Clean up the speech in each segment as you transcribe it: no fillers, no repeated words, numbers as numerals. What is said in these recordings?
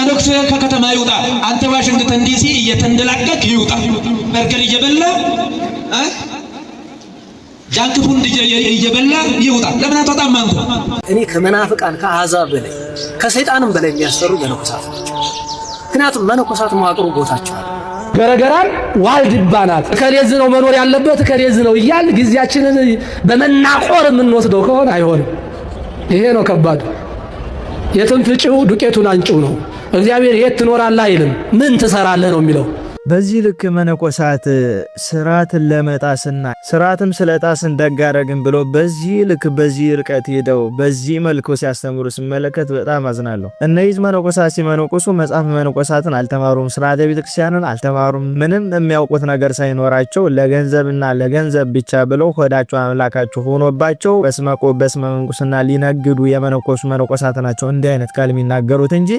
መነኩሴ ከከተማ ይውጣ። አንተ ዋሽንግተን ዲሲ እየተንደላቀቅ ይውጣ። በርገር እየበላ ጃንክፉን እየበላ ይውጣ። ለምን አትወጣም አንተ? እኔ ከመናፍቃን ከአሕዛብ በላይ ከሰይጣንም በላይ የሚያስፈሩ መነኮሳት ናቸው። ምክንያቱም መነኮሳት መዋቅሩ ቦታቸው ገረገራን ዋልድባ ናት። ከሌዝ ነው መኖር ያለበት ከሌዝ ነው እያል ጊዜያችንን በመናቆር የምንወስደው ከሆነ አይሆንም። ይሄ ነው ከባዱ። የትም ፍጪው ዱቄቱን አንጪው ነው። እግዚአብሔር የት ትኖራለህ አይልም፣ ምን ትሰራለህ ነው የሚለው። በዚህ ልክ መነኮሳት ስርዓትን ለመጣስና ስርዓትም ስለጣስን ደጋረግን ብሎ በዚህ ልክ በዚህ ርቀት ሄደው በዚህ መልኩ ሲያስተምሩ ስመለከት በጣም አዝናለሁ። እነዚህ መነኮሳት ሲመነኮሱ መጽሐፍ መነኮሳትን አልተማሩም፣ ስርዓተ ቤተክርስቲያንን አልተማሩም። ምንም የሚያውቁት ነገር ሳይኖራቸው ለገንዘብና ለገንዘብ ብቻ ብለው ሆዳቸው አምላካቸው ሆኖባቸው በስመ ምንኩስና ሊነግዱ የመነኮሱ መነኮሳት ናቸው እንዲህ አይነት ቃል የሚናገሩት እንጂ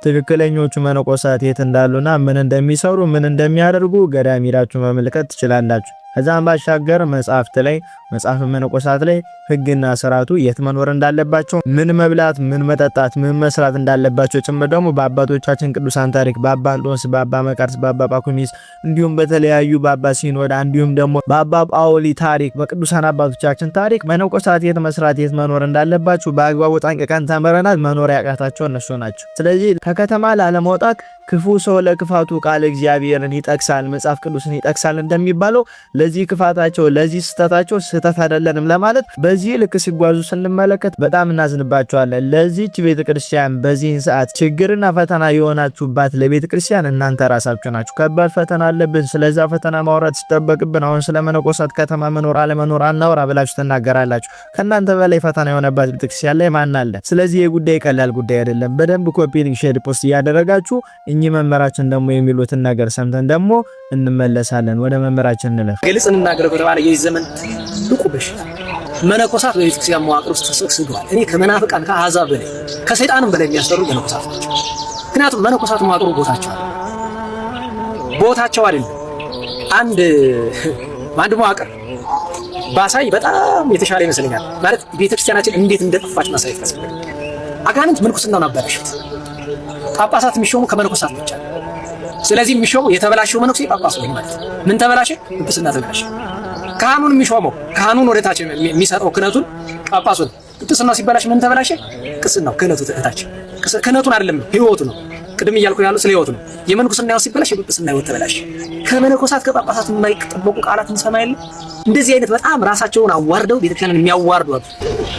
ትክክለኞቹ መነኮሳት የት እንዳሉና ምን እንደሚሰሩ ምን እንደሚያደርጉ ገዳም ሄዳችሁ መመልከት ትችላላችሁ። ከዛም ባሻገር መጽሐፍት ላይ መጽሐፍ መነኮሳት ላይ ሕግና ስርዓቱ የት መኖር እንዳለባቸው ምን መብላት ምን መጠጣት ምን መስራት እንዳለባቸው ጭምር ደግሞ በአባቶቻችን ቅዱሳን ታሪክ በአባ አንጦንስ በአባ መቃርስ በአባ ጳኩሚስ እንዲሁም በተለያዩ በአባ ሲኖዳ እንዲሁም ደግሞ በአባ ጳውሊ ታሪክ በቅዱሳን አባቶቻችን ታሪክ መነኮሳት የት መስራት የት መኖር እንዳለባቸው በአግባቡ ጠንቅቀን ተምረናል። መኖር ያቃታቸው እነሱ ናቸው። ስለዚህ ከከተማ ላለመውጣት ክፉ ሰው ለክፋቱ ቃል እግዚአብሔርን ይጠቅሳል መጽሐፍ ቅዱስን ይጠቅሳል እንደሚባለው ለዚህ ክፋታቸው ለዚህ ስተታቸው ስተት አይደለንም ለማለት በዚህ ልክ ሲጓዙ ስንመለከት በጣም እናዝንባቸዋለን። ለዚህች ቤተክርስቲያን በዚህ ሰዓት ችግርና ፈተና የሆናችሁባት ለቤተክርስቲያን እናንተ ራሳችሁ ናችሁ። ከባድ ፈተና አለብን። ስለዛ ፈተና ማውራት ሲጠበቅብን አሁን ስለ መነኮሳት ከተማ መኖር አለመኖር አናውራ ብላችሁ ትናገራላችሁ። ከእናንተ በላይ ፈተና የሆነባት ቤተክርስቲያን ላይ ማን አለ? ስለዚህ የጉዳይ ቀላል ጉዳይ አይደለም። በደንብ ኮፒ ሊንክ ሼር ፖስት እያደረጋችሁ እኚህ መመራችን ደግሞ የሚሉትን ነገር ሰምተን ደግሞ እንመለሳለን። ወደ መመራችን እንለፍ። ግልጽ እንናገር ከተባለ የዚህ ዘመን ትልቁ በሽታ መነኮሳት በቤተክርስቲያን መዋቅር ውስጥ ተሰግስገዋል። እኔ ከመናፍቃን ከአሕዛብ በላይ ከሰይጣንም በላይ የሚያስፈሩ መነኮሳት ናቸው። ምክንያቱም መነኮሳት መዋቅሩ ቦታቸው አይደለም። አንድ መዋቅር ባሳይ በጣም የተሻለ ይመስለኛል። ማለት ቤተክርስቲያናችን እንዴት እንደጠፋች ማሳየት ያስፈልጋል። አጋንንት ምንኩስናውን አበላሹት። ጳጳሳት የሚሾሙ ከመነኮሳት ብቻ። ስለዚህ የሚሾሙ የተበላሸው መነኩሴ ጳጳስ ነው ማለት ነው። ምን ተበላሸ? ቅስና ተበላሸ። ካህኑን የሚሾመው ካህኑን ወደታች የሚሰጠው ክህነቱን ጳጳሱን ቅስናው ሲበላሽ ምን ተበላሸ? ቅስናው ክህነቱ ተታች ክህነቱን አይደለም ህይወቱ ነው። ቅድም እያልኩ ያለው ስለ ህይወቱ ነው። የመንኩስናው ሲበላሽ የቅስናው ህይወት ተበላሸ። ከመነኮሳት ከጳጳሳት የማይጠበቁ ቃላት እንሰማለን። እንደዚህ አይነት በጣም ራሳቸውን አዋርደው ቤተክርስቲያንን የሚያዋርዱ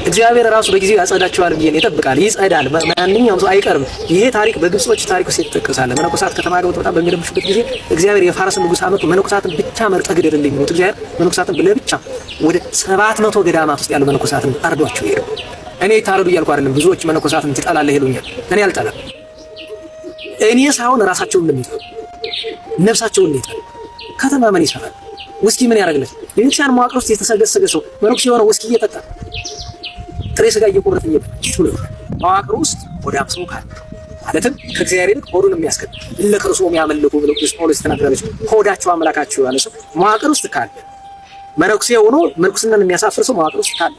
እግዚአብሔር ራሱ በጊዜው ያጸዳቸዋል ብዬ ይጠብቃል። ይጸዳል። ማንኛውም ሰው አይቀርም። ይሄ ታሪክ በግብጾች ታሪክ ውስጥ ይተከሳል። መነኮሳት ከተማ ገብተው በጣም በሚረብሹበት ጊዜ እግዚአብሔር የፋርስ ንጉስ አመጡ መነኮሳትን ብቻ መርጠህ ግደልልኝ ነው። እግዚአብሔር መነኮሳትን ለብቻ ወደ 700 ገዳማት ውስጥ ያሉ መነኮሳትን አርዷቸው ሄዱ። እኔ ታረዱ እያልኩ አይደለም። ብዙዎች መነኮሳትን ትጠላለህ ይሉኛል። እኔ አልጠላም። እኔ ሳይሆን ራሳቸውን ለሚጠሉ ነፍሳቸውን ለሚጠሉ ከተማ ምን ይሰራል? ውስኪ ምን ያደርግለት? የቤተክርስቲያን መዋቅር ውስጥ የተሰገሰገ ሰው መነኩሴ የሆነ ውስኪ እየጠጣ ጥሬ ስጋ እየቆረጠ ይችላል። መዋቅር ውስጥ ወደ አብሰው ካለ ማለትም ከእግዚአብሔር ይልቅ ሆዱን የሚያስከብር ለክርስቶስ የሚያመልኩ ብለው ቅዱስ ጳውሎስ ተናግሯል። ሆዳቸው አምላካቸው ያለ ሰው መዋቅር ውስጥ ካለ መነኩሴ ሆኖ ምንኩስናን የሚያሳፍር ሰው መዋቅር ውስጥ ካለ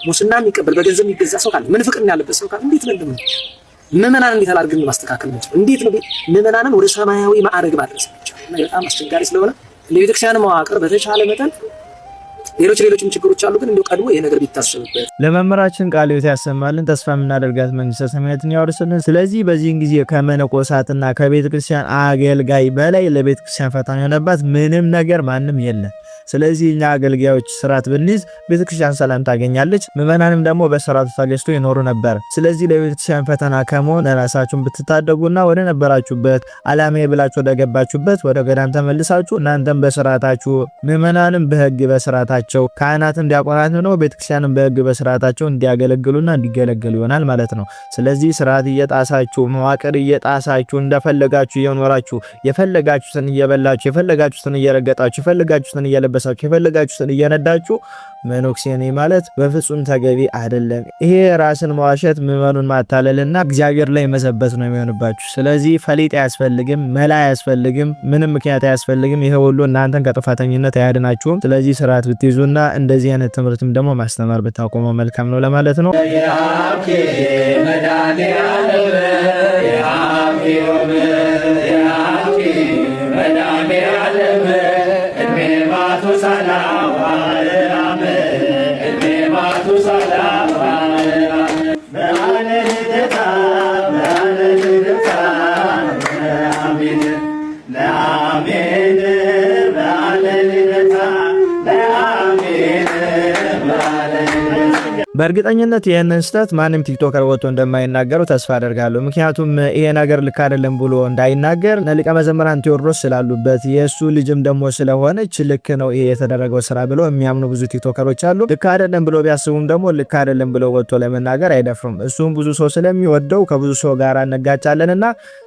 ሙስና የሚቀበል በገንዘብ የሚገዛ ሰው ካለ ምንፍቅና ያለበት ሰው ካለ እንዴት ነው ምዕመናን እንዴት አድርገን ማስተካከል እንችላለን? እንዴት ነው ምዕመናንን ወደ ሰማያዊ ማዕረግ ማድረስ እንችላለን? በጣም አስቸጋሪ ስለሆነ ለቤተክርስቲያን መዋቅር በተቻለ መጠን ሌሎችም ችግሮች አሉ። ግን እንደው ቀድሞ ይሄ ነገር ቢታሰብበት ለመምህራችን ቃል ሕይወት ያሰማልን። ተስፋ የምናደርጋት መንግስተ ሰማያትን ያወርስልን። ስለዚህ በዚህን ጊዜ ከመነኮሳትና ከቤተክርስቲያን አገልጋይ በላይ ለቤተክርስቲያን ፈተና የሆነባት ምንም ነገር ማንም የለም። ስለዚህ እኛ አገልጋዮች ስርዓት ብንይዝ ቤተክርስቲያን ሰላም ታገኛለች፣ ምዕመናንም ደግሞ በስርዓቱ ታገዝተው ይኖሩ ነበር። ስለዚህ ለቤተክርስቲያን ፈተና ከመሆን ራሳችሁን ብትታደጉና ወደ ነበራችሁበት ዓላማዬ ብላችሁ ወደ ገባችሁበት ወደ ገዳም ተመልሳችሁ እናንተም በስርዓታችሁ ምዕመናንም በህግ በስርዓታቸው ካህናትም ዲያቆናትም ነው ቤተክርስቲያንም በህግ በስርዓታቸው እንዲያገለግሉና እንዲገለገሉ ይሆናል ማለት ነው። ስለዚህ ስርዓት እየጣሳችሁ መዋቅር እየጣሳችሁ እንደፈለጋችሁ እየኖራችሁ የፈለጋችሁትን እየበላችሁ የፈለጋችሁትን እየረገጣችሁ የፈለጋችሁትን እየለበሳችሁ የፈለጋችሁትን እየነዳችሁ መነኩሴ ነኝ ማለት በፍጹም ተገቢ አይደለም። ይሄ ራስን መዋሸት ምዕመኑን ማታለልና እግዚአብሔር ላይ መዘበት ነው የሚሆንባችሁ። ስለዚህ ፈሊጥ አያስፈልግም፣ መላ አያስፈልግም፣ ምንም ምክንያት አያስፈልግም። ይሄ ሁሉ እናንተን ከጥፋተኝነት አያድናችሁም። ስለዚህ ስርዓት ብትይዙና እንደዚህ አይነት ትምህርትም ደግሞ ማስተማር ብታቆመው መልካም ነው ለማለት ነው። በእርግጠኝነት ይህንን ስህተት ማንም ቲክቶከር ወጥቶ እንደማይናገረው ተስፋ አደርጋለሁ። ምክንያቱም ይሄ ነገር ልክ አይደለም ብሎ እንዳይናገር ሊቀ መዘምራን ቴዎድሮስ ስላሉበት የእሱ ልጅም ደግሞ ስለሆነች ልክ ነው ይሄ የተደረገው ስራ ብሎ የሚያምኑ ብዙ ቲክቶከሮች አሉ። ልክ አይደለም ብሎ ቢያስቡም ደግሞ ልክ አይደለም ብሎ ወጥቶ ለመናገር አይደፍሩም። እሱም ብዙ ሰው ስለሚወደው ከብዙ ሰው ጋር እንጋጫለንና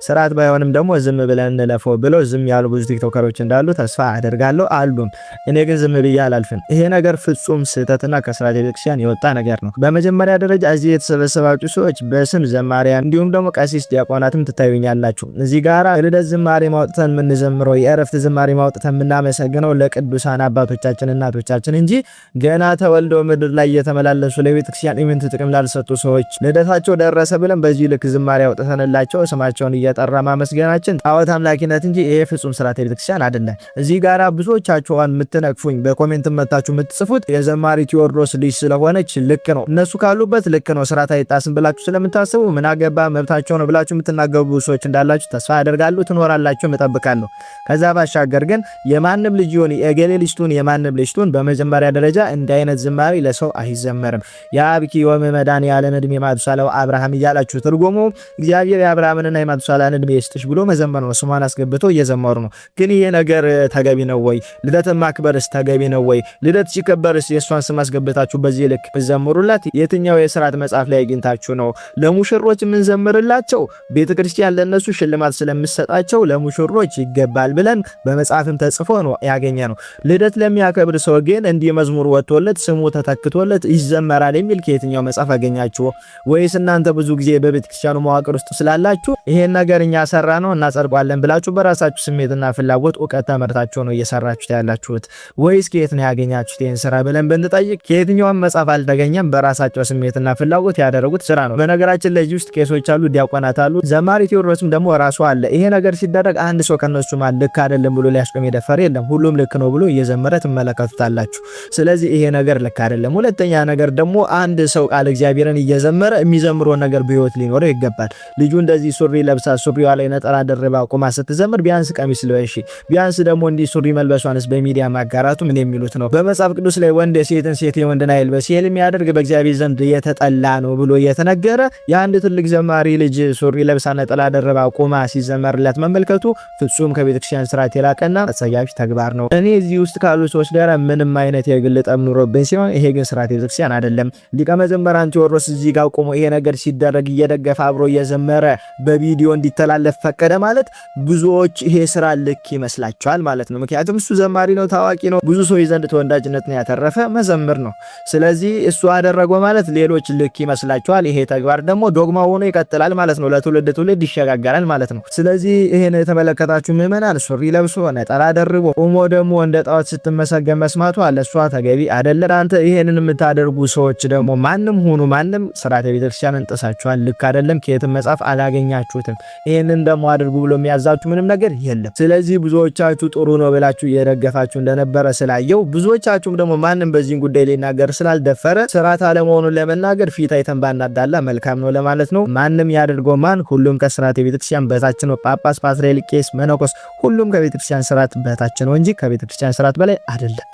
ስርዓት ባይሆንም ደግሞ ዝም ብለን እንለፈው ብሎ ዝም ያሉ ብዙ ቲክቶከሮች እንዳሉ ተስፋ አደርጋለሁ አሉም። እኔ ግን ዝም ብዬ አላልፍም። ይሄ ነገር ፍጹም ስህተትና ከስርዓተ ቤተክርስቲያን የወጣ ነገር ነው። በመጀመሪያ ደረጃ እዚህ የተሰበሰባችሁ ሰዎች በስም ዘማሪያን እንዲሁም ደግሞ ቀሲስ ዲያቆናትም ትታዩኛላችሁ። እዚህ ጋራ ልደት ዝማሬ ማውጥተን የምንዘምረው የእረፍት ዝማሬ ማውጥተን የምናመሰግነው ለቅዱሳን አባቶቻችን እናቶቻችን እንጂ ገና ተወልደው ምድር ላይ እየተመላለሱ ለቤተክርስቲያን ኢምንት ጥቅም ላልሰጡ ሰዎች ልደታቸው ደረሰ ብለን በዚህ ልክ ዝማሬ አውጥተንላቸው ስማቸውን እየጠራ ማመስገናችን ጣዖት አምላኪነት እንጂ ይሄ ፍጹም ስርዓተ ቤተክርስቲያን አይደለም። እዚህ ጋራ ብዙዎቻችሁን የምትነቅፉኝ በኮሜንት መታችሁ የምትጽፉት የዘማሪ ቴዎድሮስ ልጅ ስለሆነች ልክ ነው እነሱ ካሉበት ልክ ነው ስርዓት አይጣስም ብላችሁ ስለምታስቡ ምን አገባ መብታቸው ነው ብላችሁ የምትናገሩ ሰዎች እንዳላችሁ ተስፋ አደርጋለሁ። ትኖራላችሁ እጠብቃለሁ። ከዛ ባሻገር ግን የማንም ልጅ ይሁን የገሌ ልጅቱን የማንም ልጅቱን በመጀመሪያ ደረጃ እንዲህ አይነት ዝማሬ ለሰው አይዘመርም። የአብኪ ወመዳን ያለም እድሜ ማቱሳላው አብርሃም እያላችሁ ትርጉሙ እግዚአብሔር የአብርሃምንና የማቱሳላን እድሜ ይስጥሽ ብሎ መዘመር ነው። ስሟን አስገብቶ እየዘመሩ ነው። ግን ይሄ ነገር ተገቢ ነው ወይ? ልደትን ማክበርስ ተገቢ ነው ወይ? ልደት ሲከበርስ የእሷን ስም አስገብታችሁ በዚህ ልክ ዘምሩላት? የትኛው የሥርዓት መጽሐፍ ላይ አግኝታችሁ ነው? ለሙሽሮች የምንዘምርላቸው ቤተክርስቲያን ለነሱ ሽልማት ስለምትሰጣቸው ለሙሽሮች ይገባል ብለን በመጽሐፍም ተጽፎ ነው ያገኘ ነው። ልደት ለሚያከብር ሰው ግን እንዲህ መዝሙር ወጥቶለት ስሙ ተተክቶለት ይዘመራል የሚል ከየትኛው መጽሐፍ አገኛችሁ? ወይስ እናንተ ብዙ ጊዜ በቤተክርስቲያኑ መዋቅር ውስጥ ስላላችሁ ይሄን ነገር እኛ ሰራ ነው እናጸድቋለን ብላችሁ በራሳችሁ ስሜትና ፍላጎት ዕውቀት ተመርታችሁ ነው እየሰራችሁት ያላችሁት? ወይስ ከየት ነው ያገኛችሁት ይሄን ስራ ብለን ብንጠይቅ ከየትኛውም መጽሐፍ አልተገኘም። በራሳቸው ስሜትና ፍላጎት ያደረጉት ስራ ነው። በነገራችን ላይ ውስጥ ቄሶች አሉ፣ ዲያቆናት አሉ፣ ዘማሪ ቴዎድሮስም ደግሞ ራሱ አለ። ይሄ ነገር ሲደረግ አንድ ሰው ከነሱ ማለት ልክ አይደለም ብሎ ሊያስቆም የደፈረ የለም። ሁሉም ልክ ነው ብሎ እየዘመረ ትመለከቱታላችሁ። ስለዚህ ይሄ ነገር ልክ አይደለም። ሁለተኛ ነገር ደግሞ አንድ ሰው ቃል እግዚአብሔርን እየዘመረ የሚዘምረው ነገር በህይወት ሊኖረው ይገባል። ልጁ እንደዚህ ሱሪ ለብሳ ሱሪዋ ላይ ነጠላ ደርባ ቆማ ስትዘምር ቢያንስ ቀሚስ ለሽ ቢያንስ ደግሞ እንዲህ ሱሪ መልበሷንስ በሚዲያ ማጋራቱ ምን የሚሉት ነው? በመጽሐፍ ቅዱስ ላይ ወንድ ሴትን ሴት ወንድን አይልበስ የሚያደርግ በእግዚአብሔር ዘንድ የተጠላ ነው ብሎ የተነገረ የአንድ ትልቅ ዘማሪ ልጅ ሱሪ ለብሳ ነጠላ ደርባ ቆማ ሲዘመርላት መመልከቱ ፍጹም ከቤተክርስቲያን ስርዓት የላቀና አጸያፊ ተግባር ነው። እኔ እዚህ ውስጥ ካሉ ሰዎች ጋር ምንም አይነት የግል ጠብ ኑሮብኝ ሲሆን ይሄ ግን ስርዓት ቤተክርስቲያን አይደለም። ሊቀ መዘምራን ቴዎድሮስ እዚህ ጋር ቆሞ ይሄ ነገር ሲደረግ እየደገፈ አብሮ እየዘመረ በቪዲዮ እንዲተላለፍ ፈቀደ ማለት ብዙዎች ይሄ ስራ ልክ ይመስላቸዋል ማለት ነው። ምክንያቱም እሱ ዘማሪ ነው፣ ታዋቂ ነው፣ ብዙ ሰው ዘንድ ተወዳጅነትን ያተረፈ መዘምር ነው። ስለዚህ እሱ አደረገው ማለት ሌሎች ልክ ይመስላቸዋል። ይሄ ተግባር ደግሞ ዶግማ ሆኖ ይቀጥላል ማለት ነው። ለትውልድ ትውልድ ይሸጋገራል ማለት ነው። ስለዚህ ይሄን የተመለከታችሁ ምዕመናን ሱሪ ለብሶ ነጠላ ደርቦ ቆሞ ደግሞ እንደ ጣዖት ስትመሰገን መስማቱ ለሷ ተገቢ አይደለም። አንተ ይሄንን የምታደርጉ ሰዎች ደግሞ ማንም ሆኑ ማንም ስርዓተ ቤተክርስቲያንን ጥሳችኋል። ልክ አይደለም። ከየትም መጽሐፍ አላገኛችሁትም። ይሄንን ደግሞ አድርጉ ብሎ የሚያዛችሁ ምንም ነገር የለም። ስለዚህ ብዙዎቻችሁ ጥሩ ነው ብላችሁ እየደገፋችሁ እንደነበረ ስላየው ብዙዎቻችሁም ደግሞ ማንም በዚህ ጉዳይ ሊናገር ስላልደፈረ ስርዓት አለመሆኑን ለመናገር ፊት አይተን ባናዳላ መልካም ነው ለማለት ነው። ማንም ያደርገው ማን ሁሉም ከስርዓተ ቤተክርስቲያን በታች ነው። ጳጳስ፣ ፓትርያርክ፣ ቄስ፣ መነኮስ ሁሉም ከቤተክርስቲያን ስርዓት በታች ነው እንጂ ከቤተክርስቲያን ስርዓት በላይ አይደለም።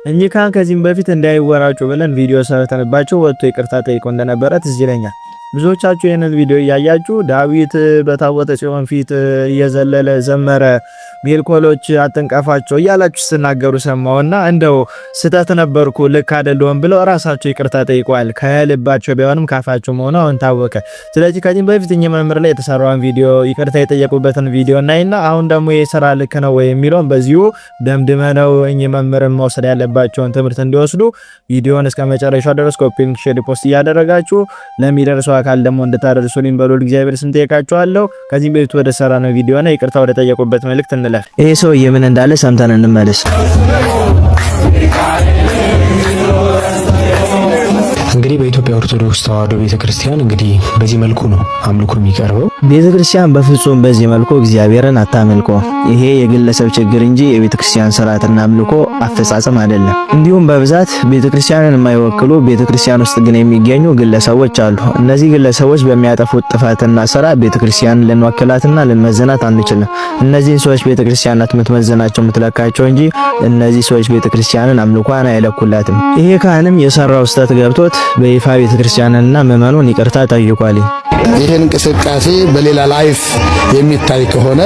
እኚህ ካህን ከዚህም በፊት እንዳይወራጩ ብለን ቪዲዮ ሰርተንባቸው ወጥቶ ይቅርታ ጠይቆ እንደነበረ ትዝ ይለኛል። ብዙዎቻችሁ ይህንን ቪዲዮ እያያችሁ ዳዊት በታቦተ ጽዮን ፊት እየዘለለ ዘመረ፣ ሜልኮሎች አትንቀፋቸው እያላችሁ ስትናገሩ ሰማውና እንደው ስተት ነበርኩ ልክ አይደለም ብለው ራሳቸው ይቅርታ ጠይቀዋል። ከልባቸው ቢሆንም ካፋቸው መሆኑ አሁን ታወቀ። ስለዚህ ከዚህም በፊት እኚህ መምህር ላይ የተሰራውን ቪዲዮ ይቅርታ የጠየቁበትን ቪዲዮ እናይና አሁን ደግሞ የሥራ ልክ ነው ወይ የሚለውን በዚሁ ደምድመነው እኚህ መምህርን መውሰድ ያለባቸውን ትምህርት እንዲወስዱ ቪዲዮን እስከ መጨረሻው ድረስ ኮፒ ሊንክ፣ ሼር፣ ፖስት እያደረጋችሁ ለሚደርሰው አካል ደግሞ እንድታደርሱልኝ በሎል እግዚአብሔር ስም ጠይቃችኋለሁ። ከዚህም በፊት ወደ ሰራነው ቪዲዮና ይቅርታ ወደ ጠየቁበት መልእክት እንለፍ። ይሄ ሰውዬ ምን እንዳለ ሰምተን እንመለስ። እንግዲህ በኢትዮጵያ ኦርቶዶክስ ተዋሕዶ ቤተክርስቲያን እንግዲህ በዚህ መልኩ ነው አምልኮ የሚቀርበው። ቤተክርስቲያን በፍጹም በዚህ መልኩ እግዚአብሔርን አታመልኮ። ይሄ የግለሰብ ችግር እንጂ የቤተክርስቲያን ስርዓትና አምልኮ አፈጻጸም አይደለም። እንዲሁም በብዛት ቤተክርስቲያንን የማይወክሉ ቤተክርስቲያን ውስጥ ግን የሚገኙ ግለሰቦች አሉ። እነዚህ ግለሰቦች በሚያጠፉት ጥፋትና ስራ ቤተክርስቲያንን ልንወክላትና ልንመዝናት አንችልም። እነዚህን ሰዎች ቤተክርስቲያን ናት የምትመዝናቸው የምትለካቸው እንጂ እነዚህ ሰዎች ቤተክርስቲያንን አምልኮን አይለኩላትም። ይሄ ካህንም የሰራው ስህተት ገብቶት በይፋ ቤተክርስቲያንና ምዕመኑን ይቅርታ ጠይቋል። ይህን እንቅስቃሴ በሌላ ላይፍ የሚታይ ከሆነ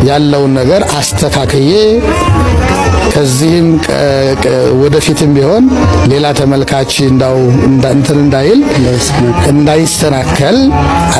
ያለውን ነገር አስተካክዬ ከዚህም ወደፊትም ቢሆን ሌላ ተመልካች እንትን እንዳይል እንዳይሰናከል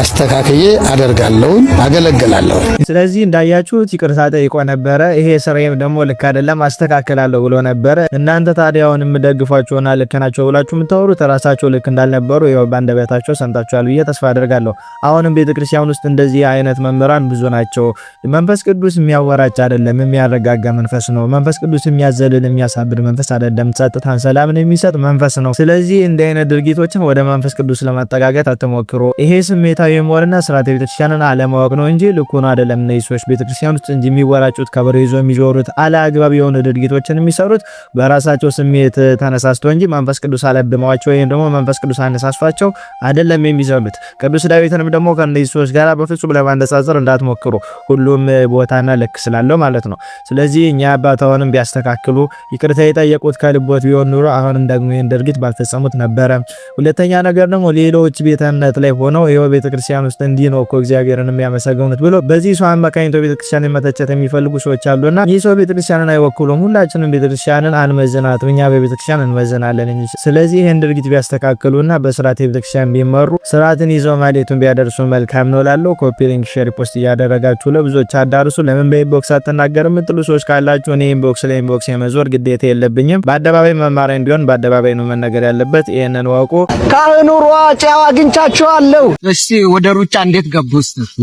አስተካክዬ አደርጋለሁ፣ አገለግላለሁ። ስለዚህ እንዳያችሁት ይቅርታ ጠይቆ ነበረ። ይሄ ስራዬም ደግሞ ልክ አይደለም አስተካክላለሁ ብሎ ነበረ። እናንተ ታዲያውን የምደግፏቸውና ልክ ናቸው ብላችሁ የምታወሩት ራሳቸው ልክ እንዳልነበሩ ይኸው በአንደበታቸው ሰምታችኋል ብዬ ተስፋ አደርጋለሁ። አሁንም ቤተክርስቲያን ውስጥ እንደዚህ አይነት መምህራን ብዙ ናቸው። መንፈስ ቅዱስ የሚያወራጭ አይደለም፣ የሚያረጋጋ መንፈስ ነው። መንፈስ ቅዱስ የሚያዘልል የሚያሳብድ መንፈስ አይደለም፣ ጸጥታን ሰላምን የሚሰጥ መንፈስ ነው። ስለዚህ እንዲህ አይነት ድርጊቶችን ወደ መንፈስ ቅዱስ ለማጠጋገት አትሞክሩ። ይሄ ስሜታዊ መሆንና ስርዓተ ቤተክርስቲያንን አለማወቅ ነው እንጂ ልኩን አይደለም። እነዚህ ሰዎች ቤተክርስቲያን ውስጥ እንጂ የሚወራጩት ከበሮ ይዞ የሚዞሩት አላግባብ የሆኑ ድርጊቶችን የሚሰሩት በራሳቸው ስሜት ተነሳስቶ እንጂ መንፈስ ቅዱስ አለብማቸው ወይም ደግሞ መንፈስ ቅዱስ አነሳስቷቸው አይደለም የሚሰሩት። ቅዱስ ዳዊትንም ደግሞ ከእነዚህ ሰዎች ጋር በፍጹም ለማነጻጸር እንዳትሞክሩ፣ ሁሉም ቦታና ልክ ስላለው ማለት ነው። ስለዚህ እኛ አባታውንም ቢያስተካክሉ ይቅርታ የጠየቁት ከልቦት ቢሆን ኑሮ አሁንም ደግሞ ይህን ድርጊት ባልፈጸሙት ነበረ። ሁለተኛ ነገር ደግሞ ሌሎች ቤተ እምነት ላይ ሆነው ይኸው ቤተክርስቲያን ውስጥ እንዲህ ነው እኮ እግዚአብሔርን የሚያመሰግኑት ብሎ በዚህ ሰው አማካኝተው ቤተክርስቲያንን መተቸት የሚፈልጉ ሰዎች አሉና ይህ ሰው ቤተክርስቲያንን አይወክሉም። ሁላችንም ቤተክርስቲያንን አንመዝናትም፣ እኛ በቤተክርስቲያን እንመዝናለን። ስለዚህ ይህን ድርጊት ቢያስተካክሉና በስርዓተ ቤተክርስቲያን ቢመሩ ስርዓትን ይዘው ማለቱን ቢያደርሱ መልካም ነው ላለው ኮፒ ሊንክ ሼር ፖስት እያደረጋችሁ ለብዙዎች አዳርሱ። ለምን በኢንቦክስ አትናገርም የምትሉ ሰዎች ካላችሁ እኔ ኢንቦክስ ላይ ኢንቦክስ የመዞር ግዴታ የለብኝም። በአደባባይ መማሪያ እንዲሆን በአደባባይ ነው መነገር ያለበት። ይሄንን ወቁ። ካህኑ ሯጫው አግኝቻችኋለሁ። እስቲ ወደ ሩጫ እንዴት ገቡ?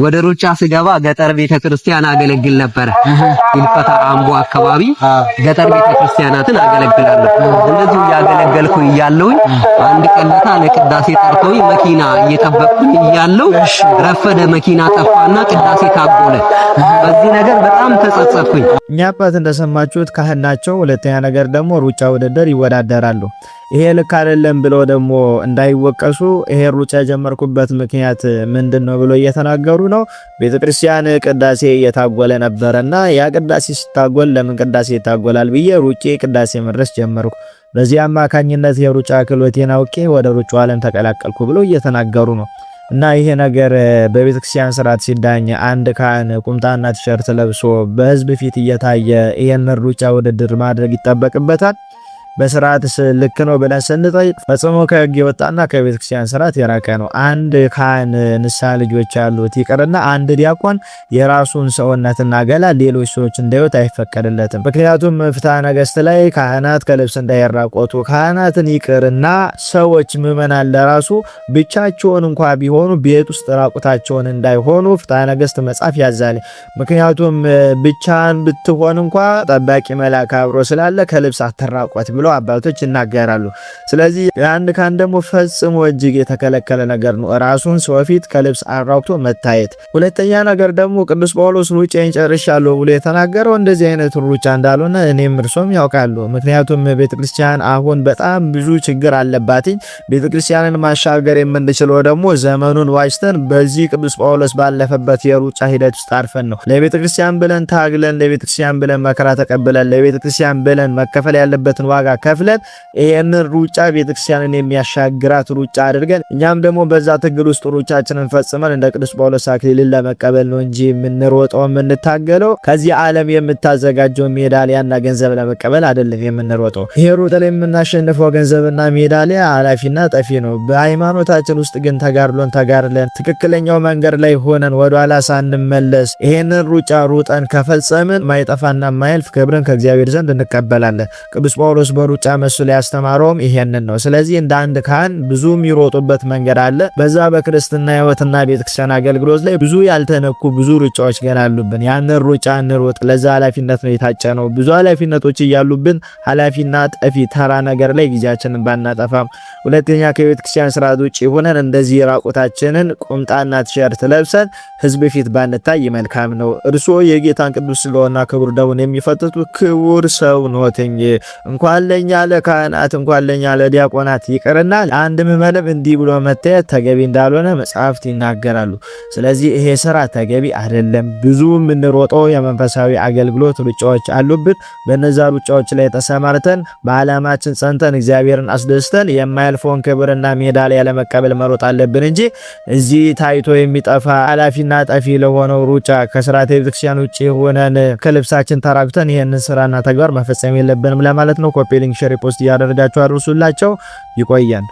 ወደ ሩጫ ስገባ ገጠር ቤተክርስቲያን አገለግል ነበር። ይልፈታ አምቦ አካባቢ ገጠር ቤተክርስቲያናትን አገለግላለሁ። እንደዚሁ ያገለገልኩ እያለሁኝ አንድ ቀለታ ለቅዳሴ ጠርተውኝ መኪና እየጠበቅኩኝ እያለሁ ረፈደ። መኪና ጠፋና ቅዳሴ ታጎለ። በዚህ ነገር በጣም ተጸጸትኩኝ። እኛ አባት እንደሰማችሁት ካህን ናቸው። ሁለተኛ ነገር ደግሞ ሩጫ ውድድር ይወዳደራሉ። ይሄ ልክ አይደለም ብለው ደግሞ እንዳይወቀሱ ይሄ ሩጫ የጀመርኩበት ምክንያት ምንድነው ብሎ እየተናገሩ ነው። ቤተክርስቲያን ቅዳሴ እየታጎለ ነበርና ያ ቅዳሴ ሲታጎል ለምን ቅዳሴ ይታጎላል ብዬ ሩጬ ቅዳሴ መድረስ ጀመርኩ። በዚህ አማካኝነት የሩጫ ክህሎቴን አውቄ ወደ ሩጫው ዓለም ተቀላቀልኩ ብሎ እየተናገሩ ነው። እና ይሄ ነገር በቤተክርስቲያን ስርዓት ሲዳኝ አንድ ካህን ቁምጣና ቲሸርት ለብሶ በህዝብ ፊት እየታየ ይሄን ሩጫ ውድድር ማድረግ ይጠበቅበታል? በስርዓትስ ልክ ነው ብለን ስንጠይቅ ፈጽሞ ከህግ የወጣና ከቤተክርስቲያን ስርዓት የራቀ ነው። አንድ ካህን ንስሐ ልጆች ያሉት ይቅርና አንድ ዲያቆን የራሱን ሰውነትና ገላ ሌሎች ሰዎች እንዳይወት አይፈቀድለትም። ምክንያቱም ፍትሐ ነገሥት ላይ ካህናት ከልብስ እንዳይራቆቱ ካህናትን ይቅርና ሰዎች ምዕመናን ለራሱ ብቻቸውን እንኳ ቢሆኑ ቤት ውስጥ ራቁታቸውን እንዳይሆኑ ፍትሐ ነገሥት መጽሐፍ ያዛል። ምክንያቱም ብቻን ብትሆን እንኳ ጠባቂ መልአክ አብሮ ስላለ ከልብስ አትራቆት ብሎ አባቶች ይናገራሉ። ስለዚህ አንድ ካህን ደግሞ ፈጽሞ እጅግ የተከለከለ ነገር ነው ራሱን ሰው ፊት ከልብስ አራቁቶ መታየት። ሁለተኛ ነገር ደግሞ ቅዱስ ጳውሎስ ሩጫዬን ጨርሻለሁ ብሎ የተናገረው እንደዚህ አይነት ሩጫ እንዳልሆነ እኔም እርሶም ያውቃሉ። ምክንያቱም ቤተክርስቲያን አሁን በጣም ብዙ ችግር አለባትኝ። ቤተክርስቲያንን ማሻገር የምንችለው ደግሞ ዘመኑን ዋጅተን በዚህ ቅዱስ ጳውሎስ ባለፈበት የሩጫ ሂደት ውስጥ አርፈን ነው። ለቤተክርስቲያን ብለን ታግለን፣ ለቤተክርስቲያን ብለን መከራ ተቀብለን፣ ለቤተክርስቲያን ብለን መከፈል ያለበትን ዋጋ ከፍለን ይሄንን ሩጫ ቤተክርስቲያንን የሚያሻግራት ሩጫ አድርገን እኛም ደግሞ በዛ ትግል ውስጥ ሩጫችንን ፈጽመን እንደ ቅዱስ ጳውሎስ አክሊልን ለመቀበል ነው እንጂ የምንሮጠው የምንታገለው ከዚህ ዓለም የምታዘጋጀው ሜዳሊያና ገንዘብ ለመቀበል አይደለም የምንሮጠው። ይሄ ሩጥ ላይ የምናሸንፈው ገንዘብና ሜዳሊያ አላፊና ጠፊ ነው። በሃይማኖታችን ውስጥ ግን ተጋድለን ትክክለኛው መንገድ ላይ ሆነን ወደኋላ ሳንመለስ ይሄንን ሩጫ ሩጠን ከፈጸምን ማይጠፋና ማይልፍ ክብርን ከእግዚአብሔር ዘንድ እንቀበላለን። ቅዱስ ጳውሎስ በሩጫ መስሎ ያስተማረውም ይሄንን ነው። ስለዚህ እንደ አንድ ካህን ብዙ የሚሮጡበት መንገድ አለ። በዛ በክርስትና ሕይወትና ቤተክርስቲያን አገልግሎት ላይ ብዙ ያልተነኩ ብዙ ሩጫዎች ገና አሉብን። ያንን ሩጫ እንሮጥ። ለዛ ኃላፊነት ነው የታጨነው። ብዙ ኃላፊነቶች እያሉብን ኃላፊና ጠፊ ተራ ነገር ላይ ጊዜያችንን ባናጠፋም፣ ሁለተኛ ከቤተክርስቲያን ስርዓት ውጪ ሆነን እንደዚህ ራቁታችንን ቁምጣና ቲሸርት ለብሰን ህዝብ ፊት ባንታይ መልካም ነው። እርሶ የጌታን ቅዱስ ስለሆነ ክቡር ደሙን የሚፈትቱ ክቡር ሰው ኖትኝ። እንኳን ለኛ ለካህናት እንኳን ለኛ ለዲያቆናት ይቅርና አንድ ምዕመንም እንዲህ ብሎ መታየት ተገቢ እንዳልሆነ መጽሐፍት ይናገራሉ። ስለዚህ ይሄ ስራ ተገቢ አይደለም። ብዙ የምንሮጠው የመንፈሳዊ አገልግሎት ሩጫዎች አሉብን። በነዛ ሩጫዎች ላይ ተሰማርተን በዓላማችን ጸንተን እግዚአብሔርን አስደስተን የማያልፈውን ክብርና ሜዳሊያ ለመቀበል መሮጥ አለብን እንጂ እዚህ ታይቶ የሚጠፋ ኃላፊና ጠፊ ለሆነው ሩጫ ከስርዓተ ቤተክርስቲያን ውጪ ሆነን ከልብሳችን ተራቁተን ይሄንን ስራና ተግባር መፈጸም የለብንም ለማለት ነው። ኮፒ ሊንክ፣ ሼር፣ ፖስት እያደረጋችሁ አድርሱላቸው። ይቆየን።